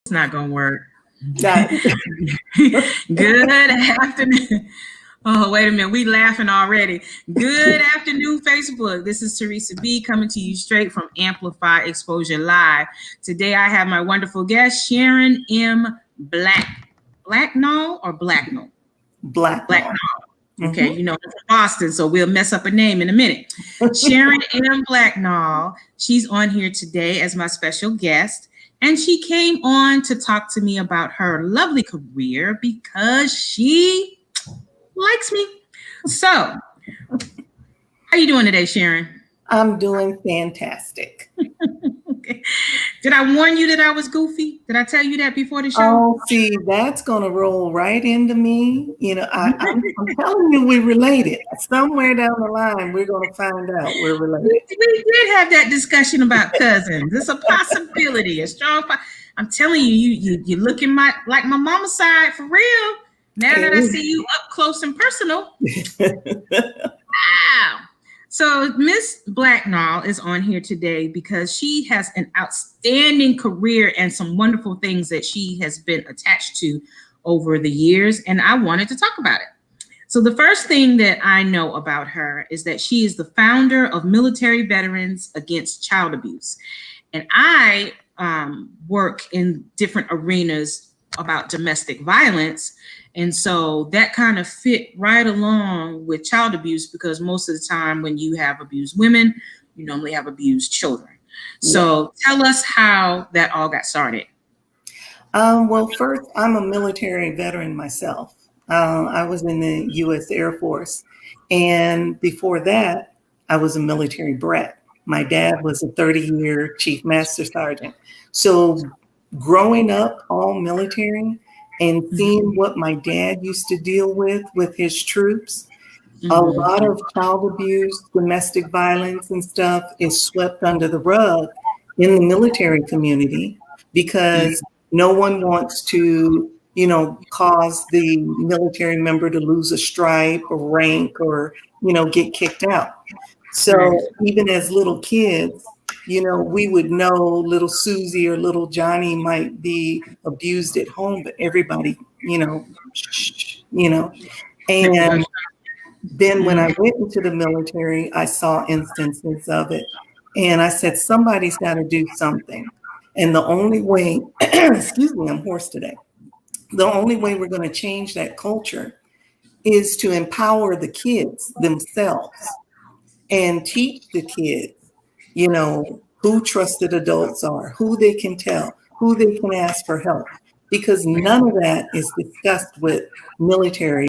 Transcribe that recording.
It's not gonna work. That, Good afternoon. Oh, wait a minute. We laughing already. Good afternoon, Facebook. This is Teresa B coming to you straight from Amplify Exposure Live. Today I have my wonderful guest, Sharon M. Blacknall or Blacknall? Blacknall. Okay, you know, I'm from Boston, so we'll mess up a name in a minute. Sharon M. Blacknall, she's on here today as my special guest, and she came on to talk to me about her lovely career because she likes me. So, how you doing today, Sharon? I'm doing fantastic. Okay. Did I warn you that I was goofy? Did I tell you that before the show? Oh, see, that's going to roll right into me. You know, I'm telling you, we're related. Somewhere down the line, we're going to find out we're related. We did have that discussion about cousins. It's a possibility, a strong. I'm telling you, you looking like my mama's side for real. Now that I see you up close and personal. Wow. So Miss Blacknall is on here today because she has an outstanding career and some wonderful things that she has been attached to over the years, and I wanted to talk about it. So the first thing that I know about her is that she is the founder of Military Veterans Against Child Abuse. And I work in different arenas about domestic violence. And so that kind of fit right along with child abuse because most of the time when you have abused women, you normally have abused children. So tell us how that all got started. Well, first, I'm a military veteran myself. I was in the U.S. Air Force. And before that, I was a military brat. My dad was a 30-year Chief Master Sergeant. So growing up all military and seeing what my dad used to deal with his troops, a lot of child abuse, domestic violence and stuff is swept under the rug in the military community because no one wants to, cause the military member to lose a stripe or rank or, get kicked out. So even as little kids, we would know little Susie or little Johnny might be abused at home, but everybody, and then when I went into the military, I saw instances of it. And I said, somebody's got to do something. And the only way, excuse me, I'm hoarse today. The only way we're going to change that culture is to empower the kids themselves and teach the kids, who trusted adults are, who they can tell, who they can ask for help, because none of that is discussed with military